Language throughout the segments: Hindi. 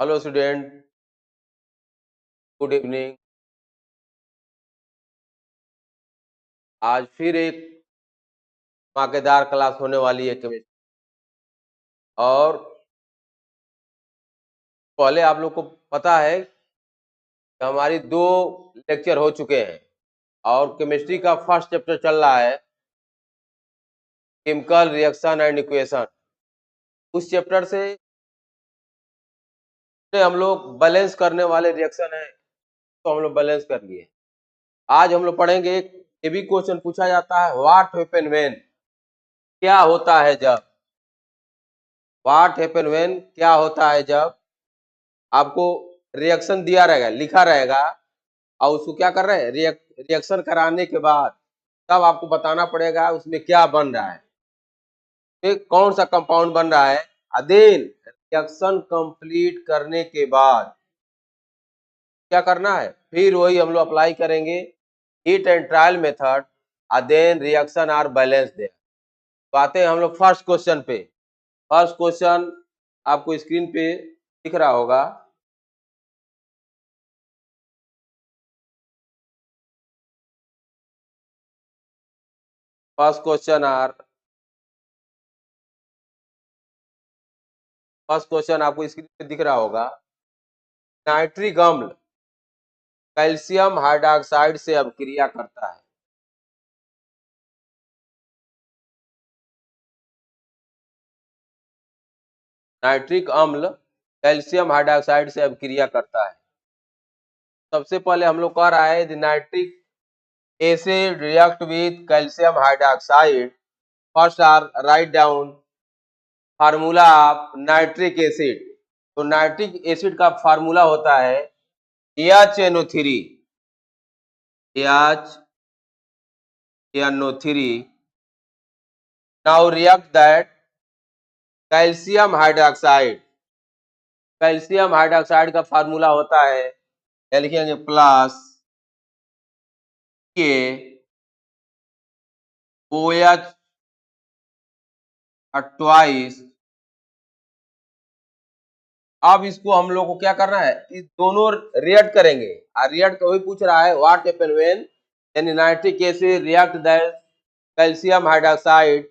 Hello student, good evening. आज फिर एक धमाकेदार क्लास होने वाली है केमिस्ट्री। और पहले आप लोग को पता है कि हमारी 2 लेक्चर हो चुके हैं और केमिस्ट्री का फर्स्ट चैप्टर चल रहा है, केमिकल रिएक्शन एंड इक्वेशन। उस चैप्टर से हम लोग बैलेंस करने वाले रिएक्शन है, तो हम लोग बैलेंस कर लिए। आज हम लोग पढ़ेंगे, एक ये भी क्वेश्चन पूछा जाता है, व्हाट हैपन व्हेन, क्या होता है जब। व्हाट हैपन व्हेन, क्या होता है जब आपको रिएक्शन दिया रहेगा, लिखा रहेगा, और उसको क्या कर रहे हैं, रिएक्शन कराने के बाद तब आपको बताना पड़ेगा उसमें क्या बन रहा है, कौन सा कंपाउंड बन रहा है। अदेन रिएक्शन कंप्लीट करने के बाद क्या करना है, फिर वही हम लोग अप्लाई करेंगे, heat and trial method. And then reaction are balance they. बातें हम लोग फर्स्ट क्वेश्चन पे। फर्स्ट क्वेश्चन आपको स्क्रीन पे दिख रहा होगा। फर्स्ट क्वेश्चन आपको स्क्रीन पे दिख रहा होगा। नाइट्रिक अम्ल कैल्शियम हाइड्रोक्साइड से अभिक्रिया करता है। नाइट्रिक अम्ल कैल्शियम हाइड्रोक्साइड से अभिक्रिया करता है। सबसे पहले हम लोग कह रहा है nitric acid react with calcium hydroxide. First are write down formula of nitric acid. तो नाइट्रिक एसिड का फार्मूला होता है HNO3। HNO3। Now react that calcium hydroxide. Calcium hydroxide का फार्मूला होता है, या लिखेंगे प्लस के OH ट्वाइस। अब इसको हम लोग को क्या करना है, इस दोनों रिएक्ट करेंगे। और रिएक्ट वही पूछ रहा है, व्हाट हैपन व्हेन यानी nitric acid react that calcium hydroxide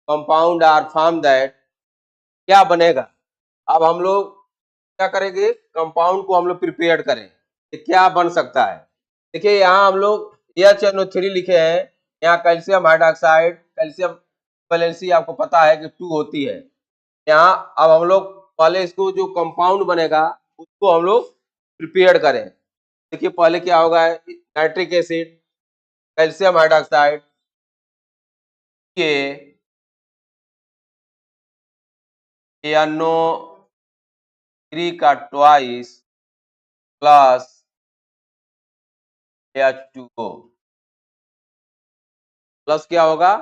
compound are form that, क्या बनेगा। अब हम लोग क्या करेंगे, कंपाउंड को हम लोग प्रिपेयर करें कि क्या बन सकता है। देखिए यहाँ हम लोग HNO3 लिखे हैं, यहाँ कैल्शियम हाइड्रोक्साइड, कैल्शियम वैलेंसी आपको पता है कि 2 होती है। यहाँ अब हम लोग पहले इसको जो कंपाउंड बनेगा उसको हम लोग प्रिपेयर करें। देखिए पहले क्या होगा, नाइट्रिक एसिड कैल्शियम हाइड्रोक्साइड के NO3 का ट्वाइस प्लस H2O प्लस क्या होगा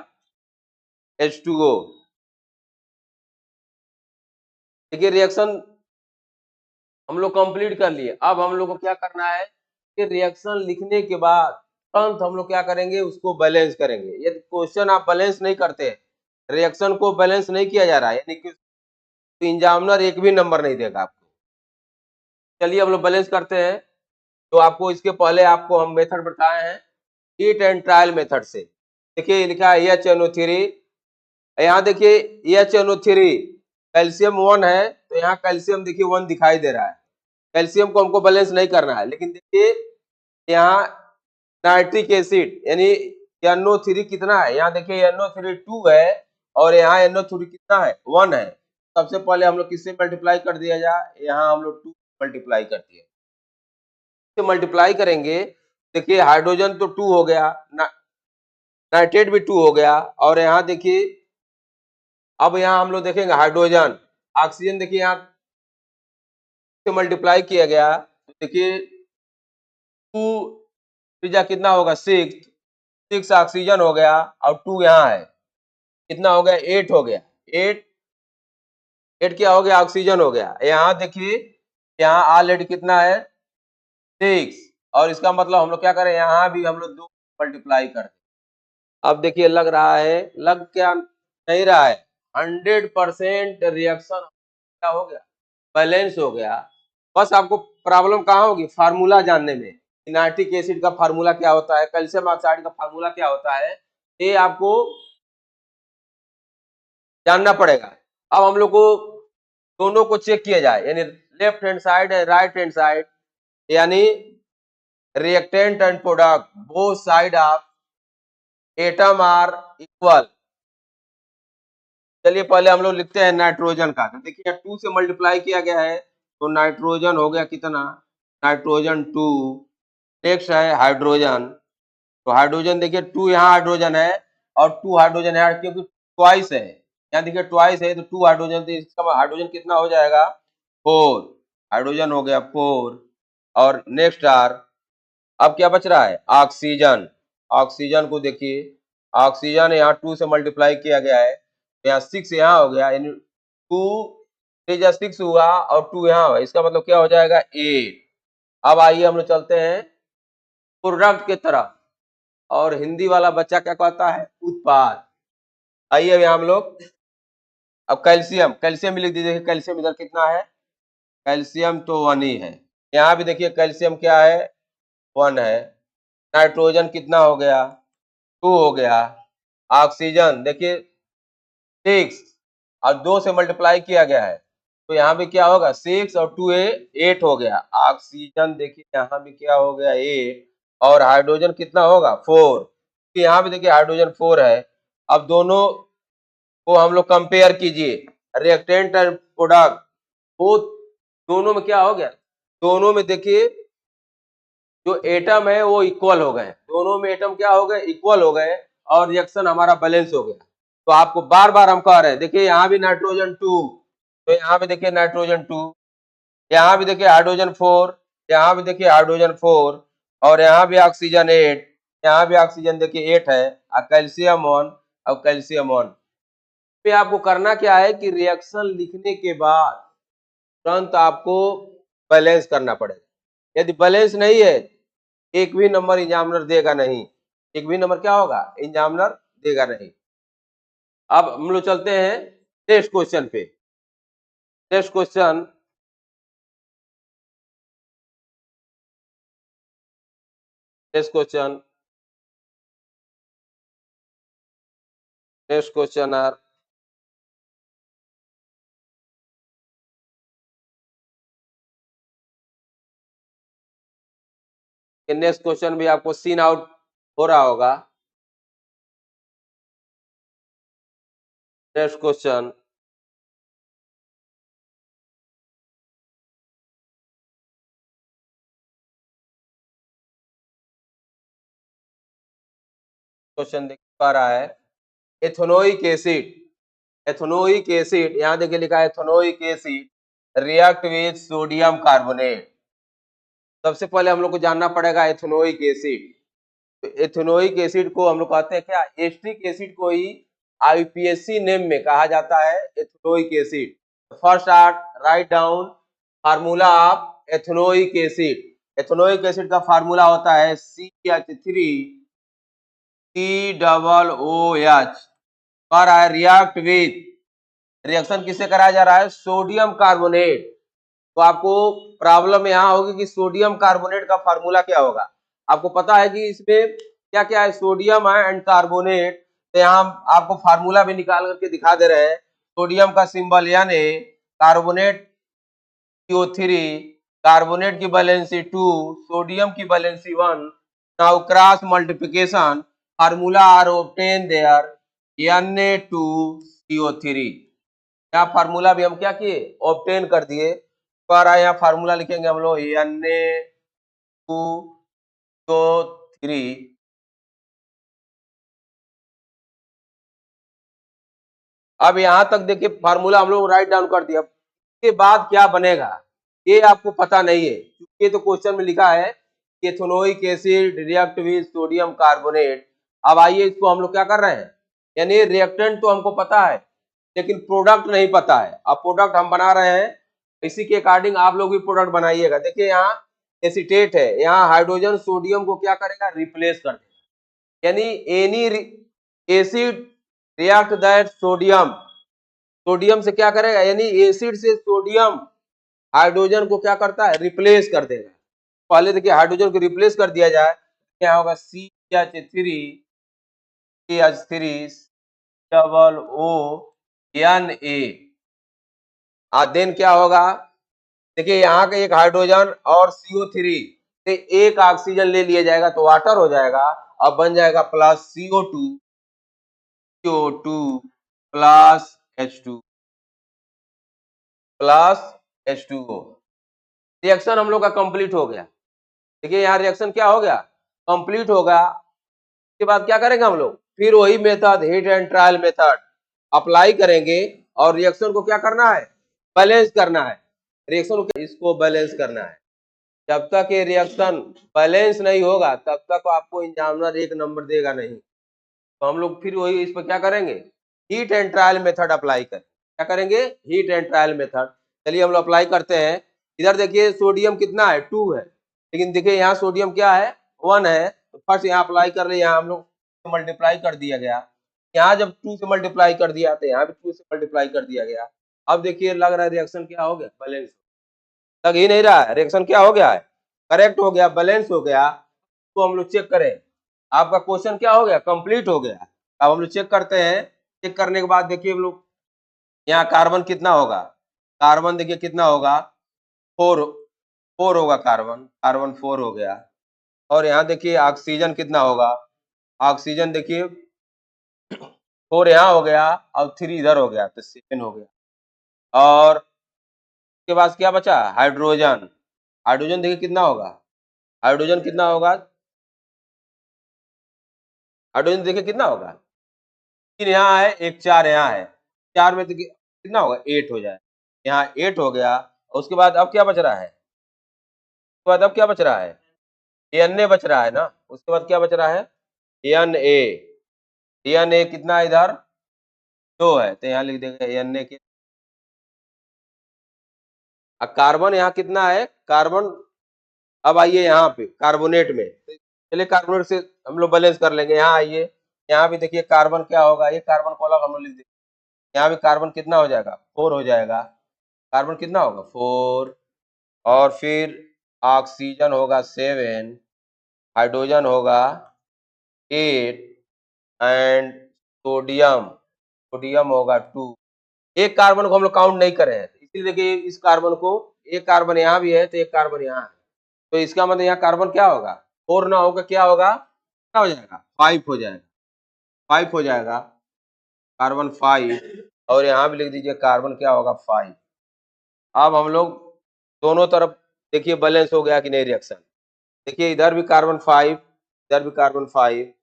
H2O। देखिए रिएक्शन हम लोग कंप्लीट कर लिए। अब हम लोग को क्या करना है कि रिएक्शन लिखने के बाद तुरंत हम लोग क्या करेंगे, उसको बैलेंस करेंगे। यदि क्वेश्चन आप बैलेंस नहीं करते, रिएक्शन को बैलेंस नहीं किया जा रहा है, यानी कि एग्जामिनर एक भी नंबर नहीं देगा आपको। चलिए हम लोग बैलेंस करते हैं। तो आपको इसके पहले आपको हम मेथड बताए हैं, हीट एंड ट्रायल मेथड से। देखिए लिखा है HNO3। यहाँ देखिए HNO3 कैल्शियम 1 है, तो यहाँ कैल्शियम देखिए 1 दिखाई दे रहा है। कैल्शियम को हमको बैलेंस नहीं करना है, लेकिन देखिए यहाँ नाइट्रिक एसिड यानी NO3 कितना है, यहाँ देखिए NO3 2 है और यहाँ NO3 कितना है 1 है। सबसे पहले हम लोग किससे मल्टीप्लाई कर दिया जाए, यहाँ हम लोग 2 मल्टीप्लाई कर दिए। मल्टीप्लाई करेंगे, देखिए हाइड्रोजन तो 2 हो गया, नाइट्रेट भी 2 हो गया, और यहाँ देखिए अब यहाँ हम लोग देखेंगे हाइड्रोजन, ऑक्सीजन देखिए यहाँ से मल्टीप्लाई किया गया, तो देखिए 2 त्रिज्या कितना होगा 6 ऑक्सीजन हो गया, और 2 यहाँ है, कितना हो गया 8 हो गया। 8 क्या हो गया, ऑक्सीजन हो गया। यहाँ देखिए यहाँ ऑलरेडी कितना है 6, और इसका मतलब हम लोग क्या करें, यहाँ भी हम लोग 2 मल्टीप्लाई कर दें। अब देखिए लग रहा है, लग क्या नहीं रहा है, 100% रिएक्शन क्या हो गया, बैलेंस हो गया। बस आपको प्रॉब्लम कहाँ होगी, फार्मूला जानने में, नाइट्रिक एसिड का फार्मूला क्या होता है, कैल्शियम ऑक्साइड का फार्मूला क्या होता है, ये आपको जानना पड़ेगा। अब हम लोग को दोनों को चेक किया जाए, यानी लेफ्ट हैंड साइड है राइट हैंड साइड, यानी reactant and product both side of atom are equal. चलिए पहले हम लोग लिखते हैं नाइट्रोजन का, तो देखिए 2 से मल्टीप्लाई किया गया है तो नाइट्रोजन हो गया कितना, नाइट्रोजन 2। नेक्स्ट है हाइड्रोजन, तो हाइड्रोजन देखिए 2 यहाँ हाइड्रोजन है और 2 हाइड्रोजन है, क्योंकि ट्वाइस है, यहाँ देखिए ट्वाइस है तो 2 हाइड्रोजन, तो इसका हाइड्रोजन कितना हो जाएगा 4, हाइड्रोजन हो गया 4। और नेक्स्ट आर, अब क्या बच रहा है ऑक्सीजन, ऑक्सीजन को देखिए, ऑक्सीजन यहाँ 2 से मल्टीप्लाई किया गया है, यहाँ 6 यहाँ हो गया, यानी 2 6 हुआ और 2 यहाँ हुआ, इसका मतलब क्या हो जाएगा 8। अब आइए हम लोग चलते हैं प्रोडक्ट की तरफ, और हिंदी वाला बच्चा क्या कहता है उत्पाद। आइए यहाँ हम लोग, अब कैल्शियम, कैल्शियम भी लिख दीजिए, कैल्शियम इधर कितना है, कैल्शियम तो 1 ही है, यहाँ भी देखिए कैल्शियम क्या है 1 है। नाइट्रोजन कितना हो गया 2 हो गया, ऑक्सीजन देखिए 6 और 2 से मल्टीप्लाई किया गया है तो यहाँ भी क्या होगा 6 और 2 8 हो गया। ऑक्सीजन देखिए यहाँ भी क्या हो गया 8, और हाइड्रोजन कितना होगा 4, तो यहाँ भी देखिए हाइड्रोजन 4 है। अब दोनों को हम लोग कंपेयर कीजिए, रिएक्टेंट एंड प्रोडक्ट, वो दोनों में क्या हो गया, दोनों में देखिए जो एटम है वो इक्वल हो गए, दोनों में एटम क्या हो गए इक्वल हो गए, और रिएक्शन हमारा बैलेंस हो गया। तो आपको बार बार हम कह रहे हैं, देखिए यहाँ भी नाइट्रोजन 2, तो यहाँ भी देखिए नाइट्रोजन 2, यहाँ भी देखिए हाइड्रोजन 4, यहाँ भी देखिए हाइड्रोजन 4, और यहाँ भी ऑक्सीजन 8, यहाँ भी ऑक्सीजन देखिए 8 है, और कैल्शियम 1 और कैल्शियम 1। पे आपको करना क्या है कि रिएक्शन लिखने के बाद तुरंत आपको बैलेंस करना पड़ेगा, यदि बैलेंस नहीं है एक भी नंबर एग्जामिनर देगा नहीं, एक भी नंबर क्या होगा एग्जामिनर देगा नहीं। अब हम लोग चलते हैं नेक्स्ट क्वेश्चन पे। Next question, next question, next question are, next question भी आपको सीन आउट हो रहा होगा। नेक्स्ट क्वेश्चन, क्वेश्चन देख पा रहा है, एथेनोइक एसिड, एथेनोइक एसिड यहाँ देखिए लिखा है ethanoic acid react with sodium carbonate. सबसे पहले हम लोग को जानना पड़ेगा एथेनोइक एसिड, तो एथेनोइक एसिड को हम लोग कहते हैं क्या, एस्ट्रिक एसिड को ही आईपीएससी नेम में कहा जाता है ethanoic acid. First art right down formula of ethanoic acid, ethanoic acid का फार्मूला होता है CH3 COOH, कर रहा है रिएक्ट विद, रिएक्शन किससे कराया जा रहा है सोडियम कार्बोनेट। तो आपको प्रॉब्लम यहाँ होगी कि सोडियम कार्बोनेट का फार्मूला क्या होगा, आपको पता है कि इसमें क्या क्या है सोडियम है एंड कार्बोनेट, तो यहाँ आपको फार्मूला भी निकाल करके दिखा दे रहे हैं। सोडियम का symbol Na, carbonate CO3, carbonate की वैलेंसी 2, सोडियम की valency 1। Now cross multiplication formula are obtain there Na2CO3, यहाँ फार्मूला भी हम क्या किए ऑब्टेन कर दिए। पर यहाँ फार्मूला लिखेंगे हम लोग Na2CO3। अब यहाँ तक देखिए फार्मूला हम लोग राइट डाउन कर दिया, इसके बाद क्या बनेगा ये आपको पता नहीं है, क्योंकि तो क्वेश्चन में लिखा है ethanoic acid react with sodium carbonate. अब आइए इसको हम लोग क्या कर रहे हैं, यानी रिएक्टेंट तो हमको पता है लेकिन प्रोडक्ट नहीं पता है। अब प्रोडक्ट हम बना रहे हैं, इसी के अकॉर्डिंग आप लोग भी प्रोडक्ट बनाइएगा। देखिए यहाँ एसीटेट है, यहाँ हाइड्रोजन सोडियम को क्या करेगा रिप्लेस कर देगा, यानी any acid react that sodium, sodium से क्या करेगा यानी एसिड से सोडियम हाइड्रोजन को क्या करता है, रिप्लेस कर देगा। पहले देखिए हाइड्रोजन को रिप्लेस कर दिया जाए, क्या होगा, CH3 double O Na, then क्या होगा, देखिए यहाँ का एक हाइड्रोजन और CO3 से एक ऑक्सीजन ले लिया जाएगा तो वाटर हो जाएगा, अब बन जाएगा plus CO2 plus H2 plus H2O। Reaction हम लोग का कंप्लीट हो गया। देखिए यहाँ रिएक्शन क्या हो गया, कंप्लीट होगा। उसके बाद क्या करेंगे हम लोग, फिर वही method, heat and trial method apply करेंगे और रिएक्शन को क्या करना है, बैलेंस करना है। रिएक्शन को इसको बैलेंस करना है। जब तक ये रिएक्शन बैलेंस नहीं होगा तब तक आपको एग्जामिनर 1 नंबर देगा नहीं। तो हम लोग फिर वही इस पर क्या करेंगे, heat and trial method apply करें। क्या करेंगे, हीट एंड ट्रायल मेथड। चलिए हम लोग अप्लाई करते हैं। इधर देखिए सोडियम कितना है, 2 है, लेकिन देखिए यहाँ सोडियम क्या है, 1 है। तो फर्स्ट यहाँ अप्लाई कर रहे, यहाँ हम लोग मल्टीप्लाई कर दिया गया। यहाँ जब 2 से मल्टीप्लाई कर दिया तो यहाँ भी 2 से मल्टीप्लाई कर दिया गया। अब देखिए लग रहा है रिएक्शन क्या हो गया, बैलेंस। लग ही नहीं रहा है, रिएक्शन क्या हो गया है, करेक्ट हो गया, बैलेंस हो गया। तो हम लोग चेक करें, आपका क्वेश्चन क्या हो गया, कंप्लीट हो गया। अब हम लोग चेक करते हैं। चेक करने के बाद देखिए हम लोग यहाँ कार्बन कितना होगा, कार्बन देखिए कितना होगा, 4 4 होगा कार्बन, कार्बन 4 हो गया। और यहाँ देखिए ऑक्सीजन कितना होगा, ऑक्सीजन देखिए 4 यहाँ हो गया और 3 इधर हो गया तो 7 हो गया। और उसके बाद क्या बचा, हाइड्रोजन। हाइड्रोजन देखिए कितना होगा, हाइड्रोजन कितना होगा, हाइड्रोजन देखिए कितना होगा, 3 यहाँ है, एक 4 यहाँ है, 4 में देखिए कितना होगा, 8 हो जाए। यहाँ 8 हो गया। उसके बाद अब क्या बच रहा है, उसके बाद अब क्या बच रहा है, Na बच रहा है ना। उसके बाद क्या बच रहा है, Na कितना है इधर, 2 है, तो यहाँ लिख देंगे Na के। कार्बन यहाँ कितना है, कार्बन, अब आइए यहाँ पे कार्बोनेट में, चलिए कार्बोनेट से हम लोग बैलेंस कर लेंगे। यहाँ आइए, यहाँ भी देखिए कार्बन क्या होगा, ये कार्बन को अलग हम लोग लिख देंगे। यहाँ भी कार्बन कितना हो जाएगा, 4 हो जाएगा। कार्बन कितना होगा, 4। और फिर ऑक्सीजन होगा 7, हाइड्रोजन होगा 8 एंड सोडियम, सोडियम होगा 2। एक कार्बन को हम लोग काउंट नहीं करे हैं, इसीलिए देखिए इस कार्बन को, एक कार्बन यहाँ भी है तो एक कार्बन यहाँ है, तो इसका मतलब यहाँ कार्बन क्या होगा, 4 ना होगा, क्या होगा, क्या हो जाएगा, 5 हो जाएगा, 5 हो जाएगा, कार्बन 5। और यहाँ भी लिख दीजिए कार्बन क्या होगा, 5। अब हम लोग दोनों तरफ देखिए बैलेंस हो गया कि नहीं रिएक्शन। देखिए इधर भी कार्बन 5, इधर भी कार्बन 5,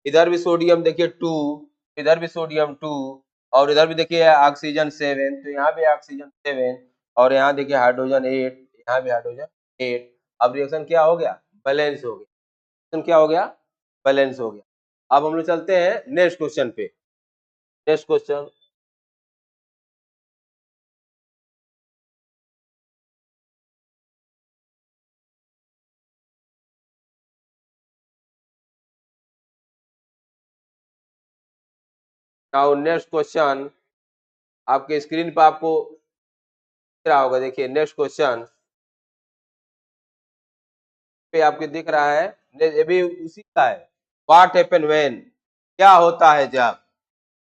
इधर भी सोडियम देखिए 2, इधर भी सोडियम 2, और इधर भी देखिए ऑक्सीजन 7, तो यहाँ भी ऑक्सीजन 7, और यहाँ देखिए हाइड्रोजन 8, यहाँ भी हाइड्रोजन 8। अब रिएक्शन क्या हो गया, बैलेंस हो गया। रिएक्शन क्या हो गया, बैलेंस हो गया। अब हम लोग चलते हैं नेक्स्ट क्वेश्चन पे। Next question, now next question आपके स्क्रीन पर आपको दिख रहा होगा। देखिए नेक्स्ट क्वेश्चन पे आपके दिख रहा है, ये भी उसी का है, व्हाट हैपन व्हेन, क्या होता है जब।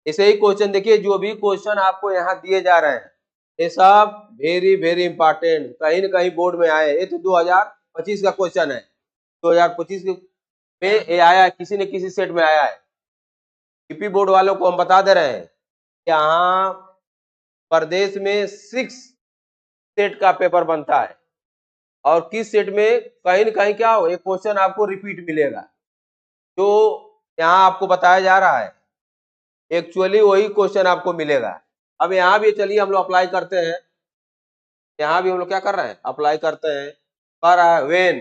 ऐसे ही क्वेश्चन देखिए, जो भी क्वेश्चन आपको यहाँ दिए जा रहे हैं ये सब वेरी वेरी इंपॉर्टेंट, कहीं न कहीं बोर्ड में आए। ये तो 2025 का क्वेश्चन है, 2025 में ये आया है, किसी न किसी सेट में आया है। यूपी बोर्ड वालों को हम बता दे रहे हैं, यहाँ प्रदेश में 6 सेट का पेपर बनता है, और किस सेट में कहीं न कहीं क्या हो, एक क्वेश्चन आपको रिपीट मिलेगा, जो यहाँ आपको बताया जा रहा है एक्चुअली वही क्वेश्चन आपको मिलेगा। अब यहाँ भी चलिए हम लोग अप्लाई करते हैं, यहाँ भी हम लोग क्या कर रहे हैं, अप्लाई करते हैं। कर रहा है वेन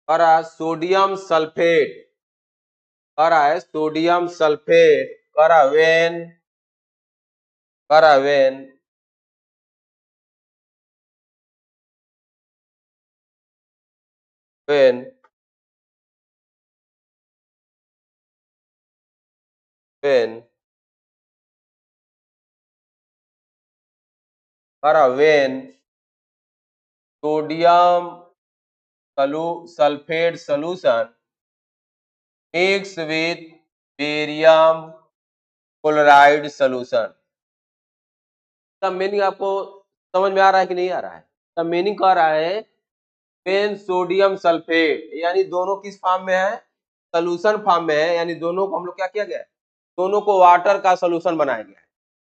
कर रहा है सोडियम सल्फेट, कर रहा है सोडियम सल्फेट, कर रहा when when when when sodium sulfate solution mixed with barium chloride solution। सब मीनिंग आपको समझ में आ रहा है कि नहीं आ रहा है? सब मीनिंग कह रहा है when सोडियम सल्फेट, यानी दोनों किस फॉर्म में है? सोल्यूशन फॉर्म में है, यानी दोनों को हम लोग क्या किया गया है? दोनों को वाटर का सोल्यूशन बनाया गया है,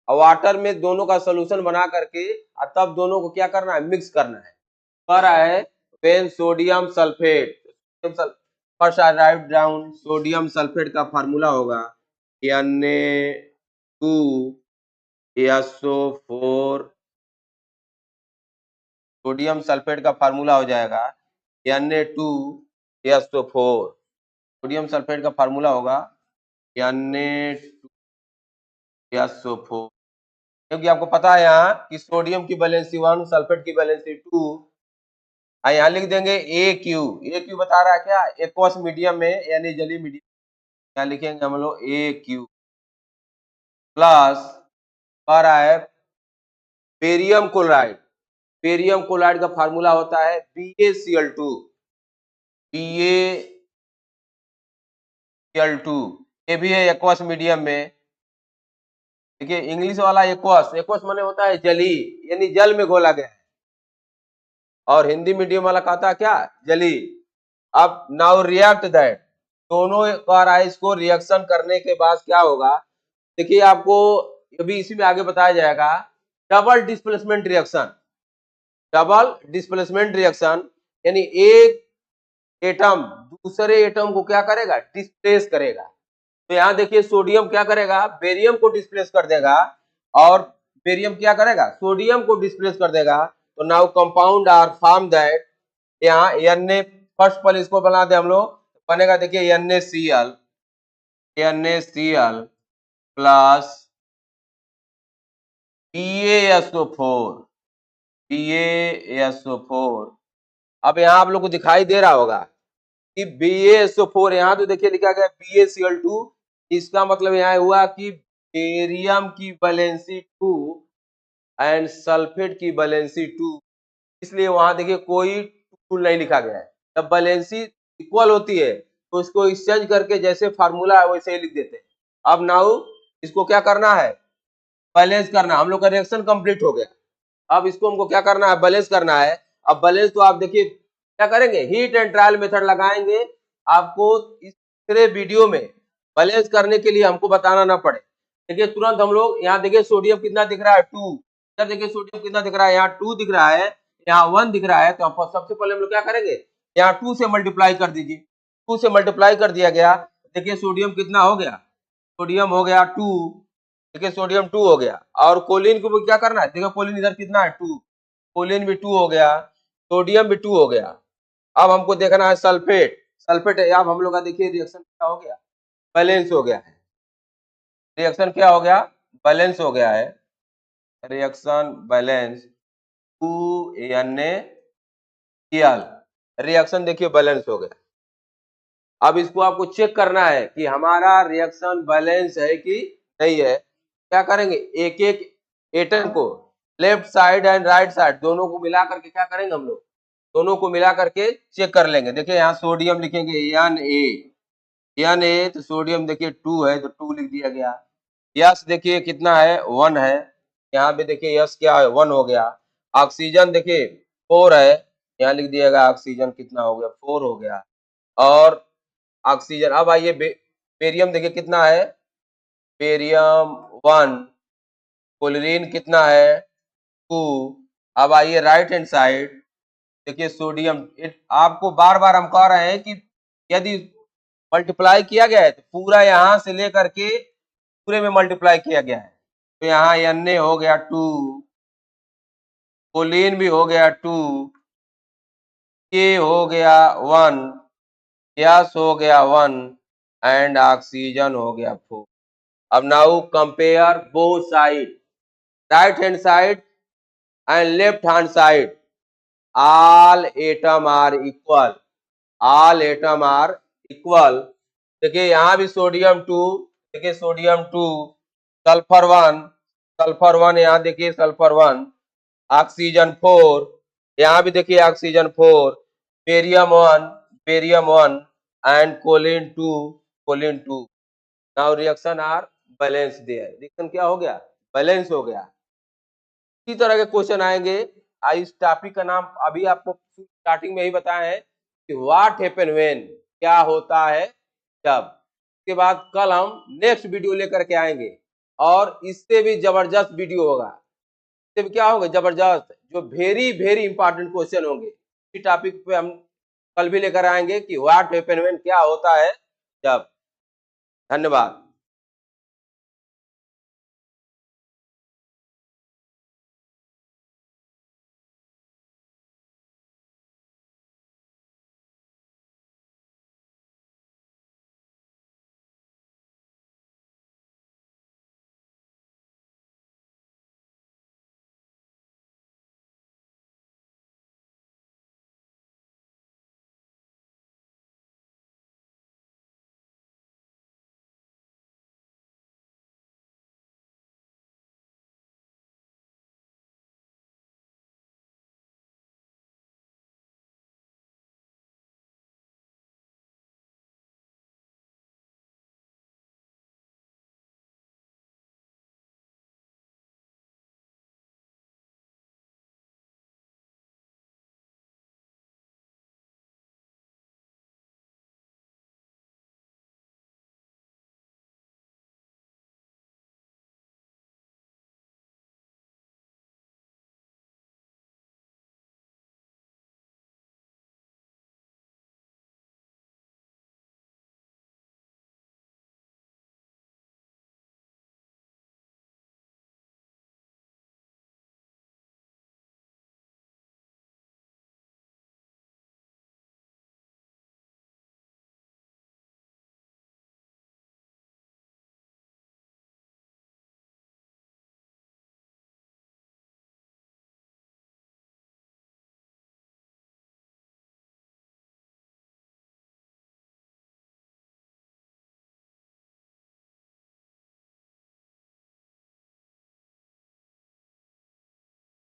और वाटर में दोनों का सोल्यूशन बना करके और तब दोनों को क्या करना है? मिक्स करना है। कह रहा है when sodium sulphate, first I write down sodium sulphate का फार्मूला होगा Na2SO4, सोडियम सल्फेट का फार्मूला हो जाएगा Na2SO4, सोडियम सल्फेट का फार्मूला होगा Na2SO4, क्योंकि आपको पता है यहाँ कि सोडियम की वैलेंसी 1, सल्फेट की वैलेंसी 2, यहाँ लिख देंगे AQ बता रहा है क्या? एक्वस मीडियम में यानी जलीय मीडियम, यहाँ लिखेंगे हम लोग AQ प्लस कह रहा है बेरियम क्लोराइड, बेरियम क्लोराइड का फार्मूला होता है BaCl2, ये भी है एक्वस मीडियम में। देखिए इंग्लिश वाला एक्वस माने होता है जली, यानी जल में घोला गया है, और हिंदी मीडियम वाला कहता है क्या? जली। अब नाउ रिएक्ट दैट, दोनों कह रहा है इसको रिएक्शन करने के बाद क्या होगा? देखिए आपको अभी इसी में आगे बताया जाएगा double displacement reaction. Double displacement reaction यानी एक एटम दूसरे एटम को क्या करेगा? डिस्प्लेस करेगा। तो यहाँ देखिए सोडियम क्या करेगा? बेरियम को डिस्प्लेस कर देगा, और बेरियम क्या करेगा? सोडियम को डिस्प्लेस कर देगा। तो now compound are form that, यहाँ Na फर्स्ट पल इसको बना दे हम लोग, बनेगा देखिए NaCl प्लस BaSO4। अब यहाँ आप लोग को दिखाई दे रहा होगा कि BaSO4, यहाँ तो देखिए लिखा गया BaCl2, इसका मतलब यहाँ हुआ कि बेरियम की वैलेंसी 2 एंड सल्फेट की वैलेंसी 2, इसलिए वहां देखिए कोई टूल नहीं लिखा गया है। जब वैलेंसी इक्वल होती है तो इसको एक्सचेंज करके जैसे फार्मूला है वैसे ही लिख देते हैं। अब नाउ इसको क्या करना है? बैलेंस करना। हम लोग का रिएक्शन कंप्लीट हो गया, अब इसको हमको क्या करना है? बैलेंस करना है। अब बैलेंस तो आप देखिए क्या करेंगे? हीट एंड ट्रायल मेथड लगाएंगे। आपको इस पूरे वीडियो में बैलेंस करने के लिए हमको बताना ना पड़े। देखिए तुरंत हम लोग यहाँ देखिए सोडियम कितना दिख रहा है? 2। इधर देखिए सोडियम कितना दिख रहा है? यहाँ 2 दिख रहा है, यहाँ 1 दिख रहा है। तो हम सबसे पहले हम लोग क्या करेंगे? यहाँ 2 से मल्टीप्लाई कर दीजिए। 2 से मल्टीप्लाई कर दिया गया, देखिए सोडियम कितना हो गया? सोडियम हो गया 2। देखिए सोडियम 2 हो गया, और कोलिन को क्या करना है? देखिए कोलिन इधर कितना है? 2। कोलिन भी 2 हो गया, सोडियम भी 2 हो गया। अब हमको देखना है सल्फेट। सल्फेट अब हम लोग का देखिए रिएक्शन क्या हो गया? बैलेंस हो गया है। रिएक्शन क्या हो गया? बैलेंस हो गया है। रिएक्शन बैलेंस 2NaCl, रिएक्शन देखिए बैलेंस हो गया। अब इसको आपको चेक करना है कि हमारा रिएक्शन बैलेंस है कि नहीं है। क्या करेंगे? एक एक एटम को left side and right side दोनों को मिला करके क्या करेंगे? हम लोग दोनों को मिला करके चेक कर लेंगे। देखिए यहाँ सोडियम लिखेंगे Na, तो सोडियम देखिए 2 है तो 2 लिख दिया गया। यस देखिए कितना है? 1 है। यहाँ पे देखिए यस क्या है? 1 हो गया। ऑक्सीजन देखिए 4 है, यहाँ लिख दिएगा ऑक्सीजन कितना हो गया? 4 हो गया। और ऑक्सीजन, अब आइए बेरियम देखिए कितना है? बेरियम 1। क्लोरीन कितना है? 2। अब आइए राइट हैंड साइड, देखिए सोडियम। आपको बार बार हम कह रहे हैं कि यदि मल्टीप्लाई किया गया है तो पूरा यहाँ से लेकर के पूरे में मल्टीप्लाई किया गया है। तो यहाँ Na हो गया 2, कोलिन भी हो गया 2, के हो गया 1, यस हो गया 1, एंड ऑक्सीजन हो गया 4। अब now compare both side, right hand side and left hand side. all atom are equal, all atom are equal। देखिए यहाँ भी सोडियम 2, देखिए सोडियम 2, सल्फर 1, यहाँ देखिए सल्फर 1, ऑक्सीजन 4, यहाँ भी देखिए oxygen 4, barium 1 and chlorine 2। Now reaction are balance there. Reaction क्या हो गया? बैलेंस हो गया। इसी तरह के क्वेश्चन आएंगे। इस टॉपिक का नाम अभी आपको स्टार्टिंग में ही बताया है कि व्हाट हैपन व्हेन, क्या होता है जब। इसके बाद कल हम नेक्स्ट वीडियो लेकर के आएंगे और इससे भी जबरदस्त वीडियो होगा। इससे भी क्या होगा? जबरदस्त, जो वेरी वेरी इंपॉर्टेंट क्वेश्चन होंगे। इस टॉपिक पे हम कल भी लेकर आएंगे कि व्हाट हैपन व्हेन, क्या होता है जब। धन्यवाद।